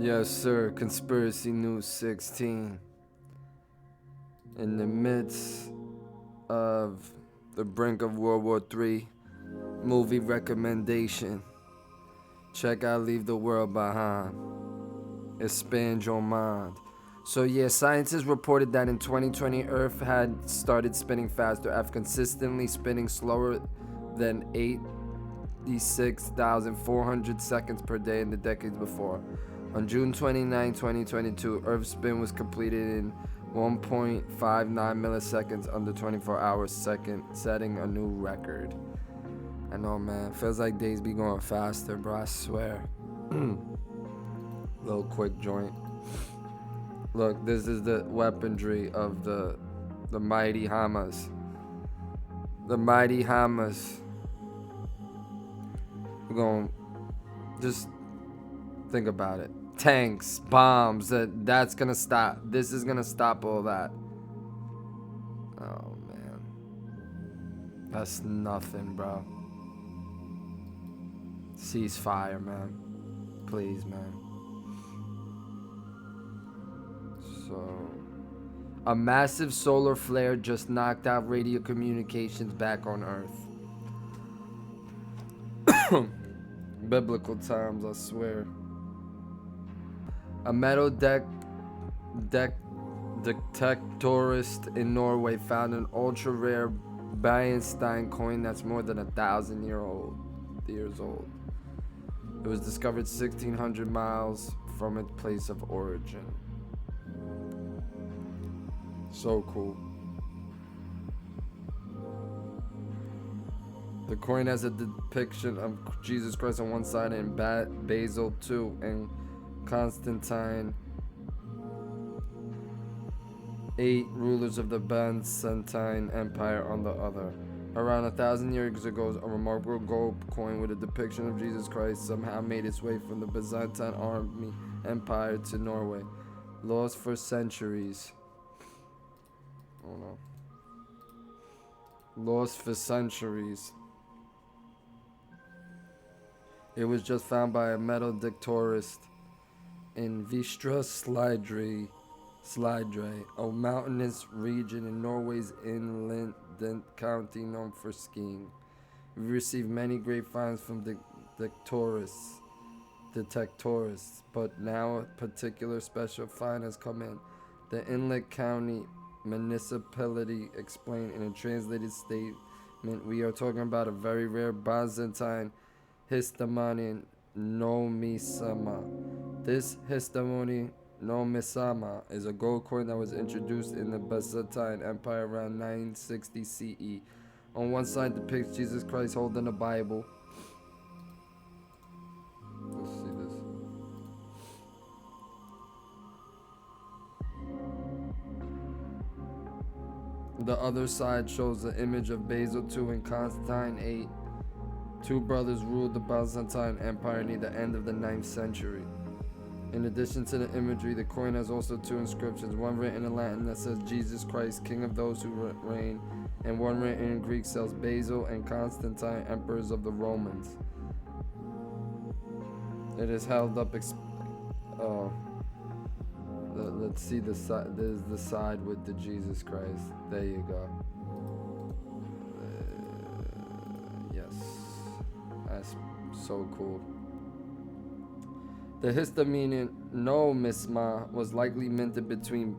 Yes, sir. Conspiracy News 16. In the midst of the brink of World War III, movie recommendation. Check out Leave the World Behind. Expand your mind. So yeah, scientists reported that in 2020, Earth had started spinning faster after consistently spinning slower than 86,400 seconds per day in the decades before. On June 29, 2022, Earth's spin was completed in 1.59 milliseconds under 24 hours second, setting a new record. I know, man. Feels like days be going faster, bro. I swear. Little quick joint. Look, this is the weaponry of the mighty Hamas. The mighty Hamas. We're going to just think about it. Tanks, bombs, that's gonna stop. This is gonna stop all that. Oh man. That's nothing, bro. Ceasefire, man. Please, man. So, a massive solar flare just knocked out radio communications back on Earth. Biblical times, I swear. A metal detectorist in Norway found an ultra-rare Bayestein coin that's more than 1,000 years old. It was discovered 1,600 miles from its place of origin. So cool. The coin has a depiction of Jesus Christ on one side and Basil II and Constantine, 8 rulers of the Byzantine Empire on the other. Around 1,000 years ago, a remarkable gold coin with a depiction of Jesus Christ somehow made its way from the Byzantine army empire to Norway. Lost for centuries. Oh no. Lost for centuries. It was just found by a metal detectorist in Vestre Slidre, a mountainous region in Norway's inland county known for skiing. We received many great finds from detectorists, but now a particular special find has come in. The Inlet County Municipality explained in a translated statement, we are talking about a very rare Byzantine histamine nomisama. This histamine nomisama is a gold coin that was introduced in the Byzantine Empire around 960 CE. On one side depicts Jesus Christ holding a Bible. Let's see this. The other side shows the image of Basil II and Constantine VIII. Two brothers ruled the Byzantine Empire near the end of the 9th century. In addition to the imagery, the coin has also 2 inscriptions, one written in Latin that says Jesus Christ, King of those who reign, and one written in Greek says Basil and Constantine, emperors of the Romans. It is held up. Let's see the side. There's the side with the Jesus Christ. There you go. Yes. That's so cool. The histamine nomisma was likely minted between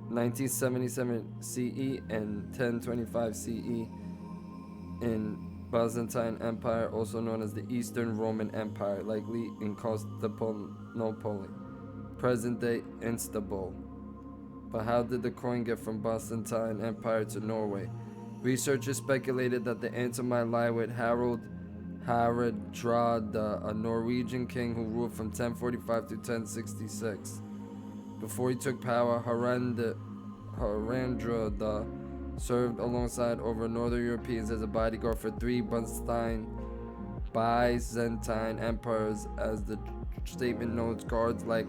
1977 CE and 1025 CE in Byzantine Empire, also known as the Eastern Roman Empire, likely in Constantinople, present-day Istanbul. But how did the coin get from Byzantine Empire to Norway? Researchers speculated that the answer might lie with Hardrada, a Norwegian king who ruled from 1045 to 1066. Before he took power, Hardrada served alongside over Northern Europeans as a bodyguard for 3 Byzantine emperors. As the statement notes, guards like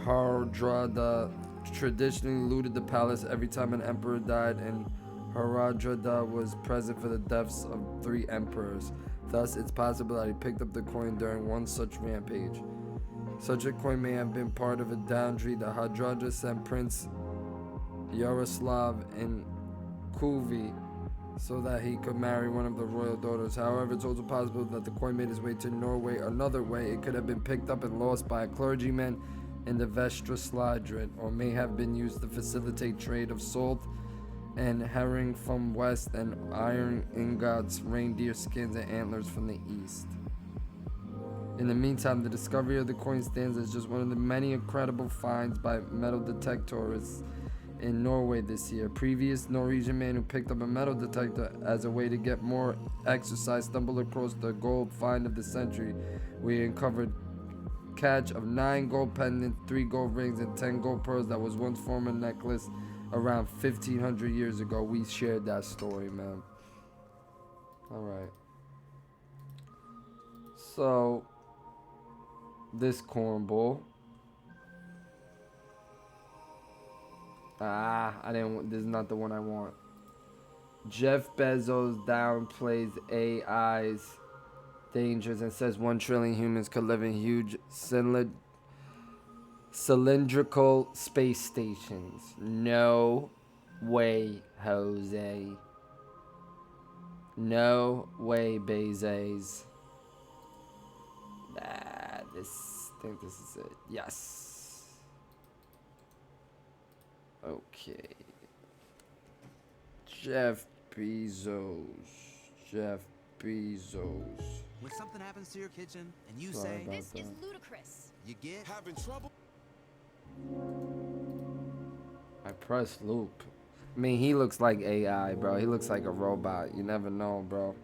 Hardrada traditionally looted the palace every time an emperor died, and Hardrada was present for the deaths of 3 emperors. Thus, it's possible that he picked up the coin during one such rampage. Such a coin may have been part of a dowry the Hadrada sent Prince Yaroslav in Kuvi so that he could marry one of the royal daughters. However, it's also possible that the coin made its way to Norway another way. It could have been picked up and lost by a clergyman in the Vestra Sladrin, or may have been used to facilitate trade of salt and herring from west and iron ingots, reindeer skins, and antlers from the east. In the meantime, the discovery of the coin stands as just one of the many incredible finds by metal detectorists in Norway this year. Previous Norwegian man who picked up a metal detector as a way to get more exercise stumbled across the gold find of the century. We uncovered catch of 9 gold pendants, 3 gold rings, and 10 gold pearls that was once formed a necklace around 1500 years ago. We shared that story, man. Alright. So, this cornball. This is not the one I want. Jeff Bezos downplays AI's dangers and says 1 trillion humans could live in huge cylindrical space stations. No way, Jose. No way, Bezos. I think this is it. Yes. Okay. Jeff Bezos. When something happens to your kitchen and you Sorry say, about This that. is ludicrous. you get Having trouble? I pressed loop. I mean, he looks like AI, bro. He looks like a robot. You never know, bro.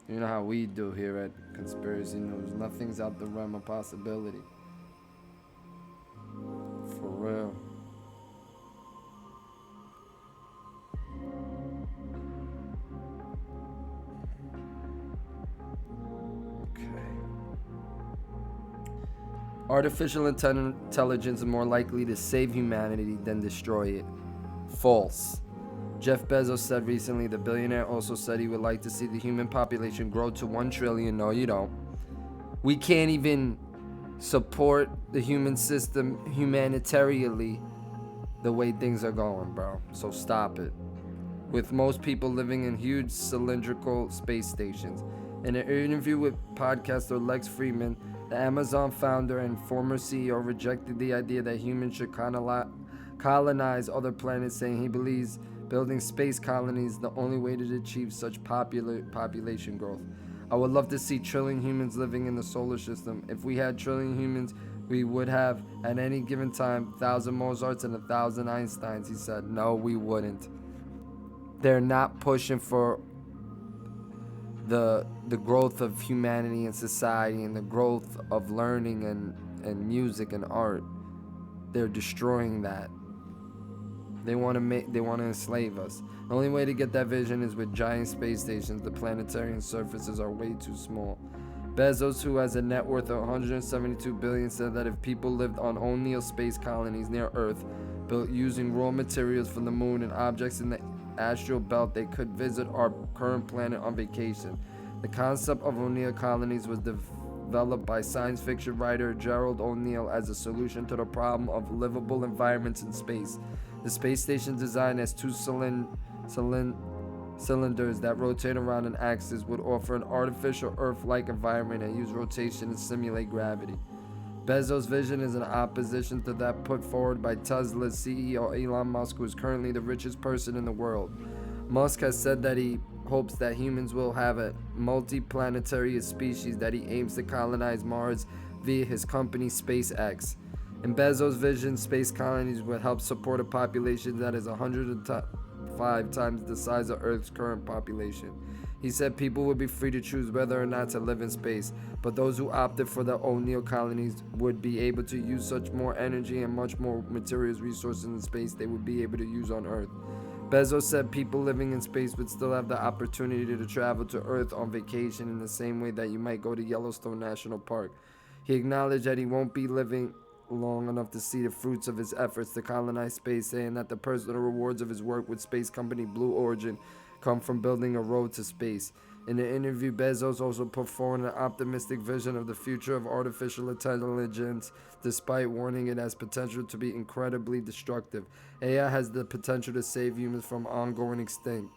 You know how we do here at Conspiracy News. Nothing's out the realm of possibility. For real. Artificial intelligence is more likely to save humanity than destroy it. False. Jeff Bezos said recently. The billionaire also said he would like to see the human population grow to 1 trillion. No, you don't. We can't even support the human system humanitarianly the way things are going, bro. So stop it. With most people living in huge cylindrical space stations. In an interview with podcaster Lex Fridman, the Amazon founder and former CEO rejected the idea that humans should colonize other planets, saying he believes building space colonies is the only way to achieve such population growth. I would love to see trillion humans living in the solar system. If we had trillion humans, we would have, at any given time, 1,000 Mozarts and 1,000 Einsteins, he said. No, we wouldn't. They're not pushing for the growth of humanity and society and the growth of learning and music and art. They're destroying that. They want to enslave us. The only way to get that vision is with giant space stations. The planetary surfaces are way too small. Bezos, who has a net worth of 172 billion, said that if people lived on O'Neill space colonies near Earth, built using raw materials from the moon and objects in the astral belt, they could visit our current planet on vacation. The concept of O'Neill colonies was developed by science fiction writer Gerald O'Neill as a solution to the problem of livable environments in space. The space station, designed as 2 cylinders that rotate around an axis, would offer an artificial Earth-like environment and use rotation to simulate gravity. Bezos' vision is in opposition to that put forward by Tesla's CEO Elon Musk, who is currently the richest person in the world. Musk has said that he hopes that humans will have a multi-planetary species that he aims to colonize Mars via his company SpaceX. In Bezos' vision, space colonies would help support a population that is 105 times the size of Earth's current population. He said people would be free to choose whether or not to live in space, but those who opted for the O'Neill colonies would be able to use such more energy and much more materials resources in space they would be able to use on Earth. Bezos said people living in space would still have the opportunity to travel to Earth on vacation in the same way that you might go to Yellowstone National Park. He acknowledged that he won't be living long enough to see the fruits of his efforts to colonize space, saying that the personal rewards of his work with space company Blue Origin come from building a road to space. In the interview, Bezos also put forward an optimistic vision of the future of artificial intelligence, despite warning it has potential to be incredibly destructive. AI has the potential to save humans from ongoing extinction,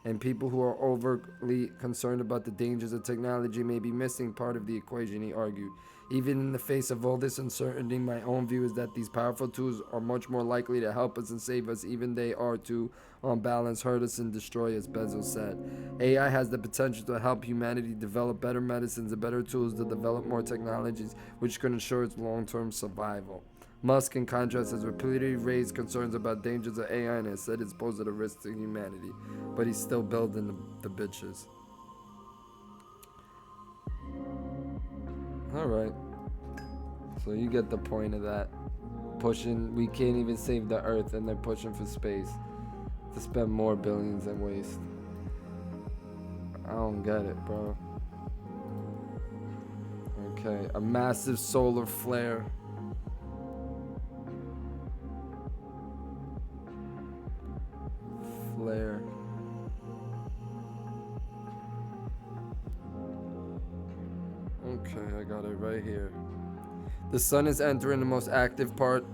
and people who are overly concerned about the dangers of technology may be missing part of the equation, he argued. Even in the face of all this uncertainty, my own view is that these powerful tools are much more likely to help us and save us, even they are to, on balance, hurt us and destroy us, Bezos said. AI has the potential to help humanity develop better medicines and better tools to develop more technologies, which could ensure its long-term survival. Musk, in contrast, has repeatedly raised concerns about dangers of AI and has said it's posed a risk to humanity, but he's still building the bitches. Alright. So you get the point of that. Pushing, we can't even save the Earth and they're pushing for space to spend more billions and waste. I don't get it, bro. Okay, a massive solar flare. Okay, I got it right here. The sun is entering the most active part.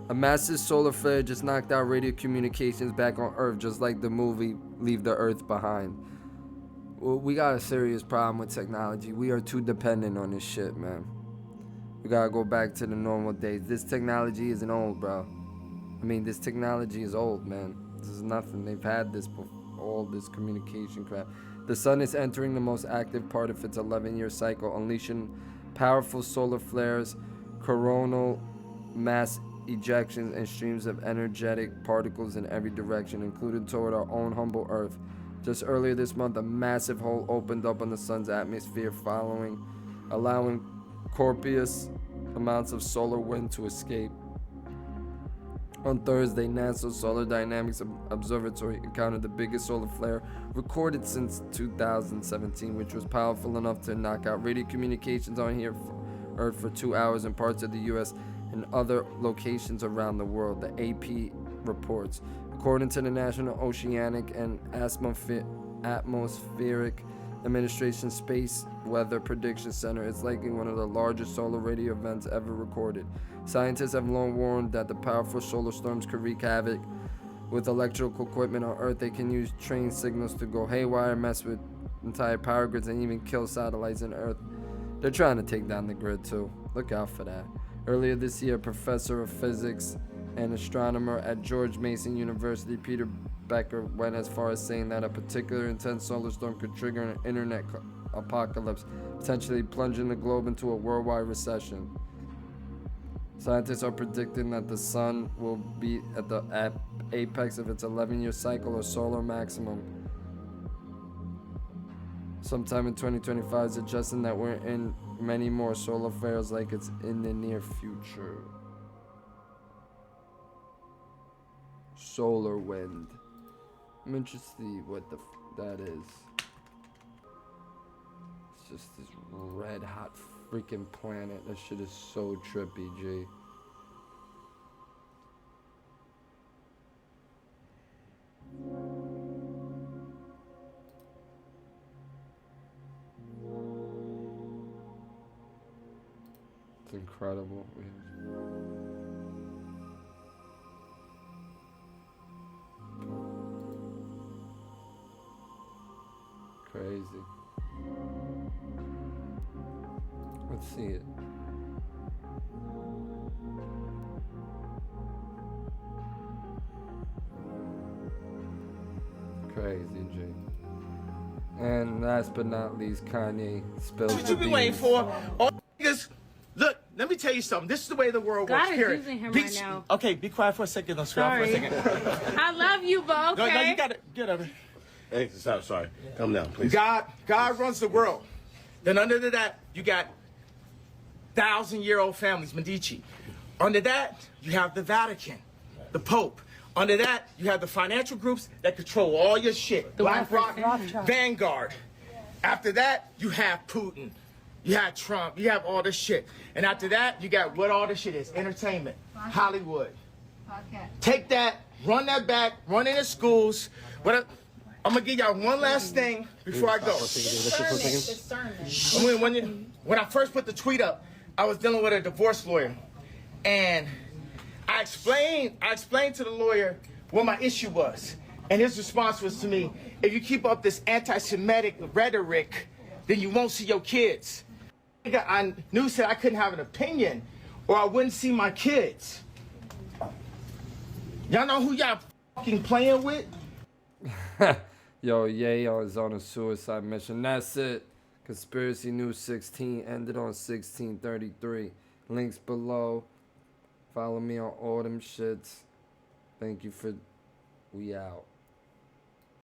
A massive solar flare just knocked out radio communications back on Earth, just like the movie Leave the Earth Behind. Well, we got a serious problem with technology. We are too dependent on this shit, man. We gotta go back to the normal days. This technology isn't old, bro. I mean, this technology is old, man. This is nothing. They've had this before, all this communication crap. The sun is entering the most active part of its 11-year cycle, unleashing powerful solar flares, coronal mass ejections, and streams of energetic particles in every direction, including toward our own humble Earth. Just earlier this month, a massive hole opened up on the sun's atmosphere, allowing copious amounts of solar wind to escape. On Thursday, NASA's Solar Dynamics Observatory encountered the biggest solar flare recorded since 2017, which was powerful enough to knock out radio communications on here Earth for 2 hours in parts of the U.S. and other locations around the world, the AP reports. According to the National Oceanic and Atmospheric Administration Space Weather Prediction Center, it's likely one of the largest solar radio events ever recorded. Scientists have long warned that the powerful solar storms could wreak havoc with electrical equipment on Earth. They can use train signals to go haywire, mess with entire power grids, and even kill satellites in Earth. They're trying to take down the grid too. Look out for that. Earlier this year, a professor of physics and astronomer at George Mason University, Peter Becker, went as far as saying that a particular intense solar storm could trigger an internet apocalypse, potentially plunging the globe into a worldwide recession. Scientists are predicting that the sun will be at the apex of its 11-year cycle or solar maximum sometime in 2025, suggesting that we're in many more solar flares like it's in the near future. Solar wind. I'm interested to see what that is. It's just this red hot freaking planet. That shit is so trippy, G. It's incredible. Crazy. Let's see it. Crazy, G. And last but not least, Kanye spills What the you been beans. waiting for? All niggas, look, let me tell you something. This is the way the world works. God is Period. using him Be- right now. Okay, be quiet for a second. Don't scream for a Sorry. second. I love you, but okay. No, you got it. Get over. Hey, sorry. Calm down, please. God runs the world. Then under that, you got 1,000-year-old families, Medici. Under that, you have the Vatican, the Pope. Under that, you have the financial groups that control all your shit. BlackRock, Vanguard. After that, you have Putin. You have Trump. You have all this shit. And after that, you got what all this shit is. Entertainment. Hollywood. Take that, run that back, run it in schools. I'm gonna give y'all one last thing before I go. When I first put the tweet up, I was dealing with a divorce lawyer, and I explained to the lawyer what my issue was, and his response was to me, "If you keep up this anti-Semitic rhetoric, then you won't see your kids." I knew said I couldn't have an opinion, or I wouldn't see my kids. Y'all know who y'all fucking playing with? Yo, Yayo is on a suicide mission. That's it. Conspiracy News 16 ended on 1633. Links below. Follow me on all them shits. Thank you for... We out.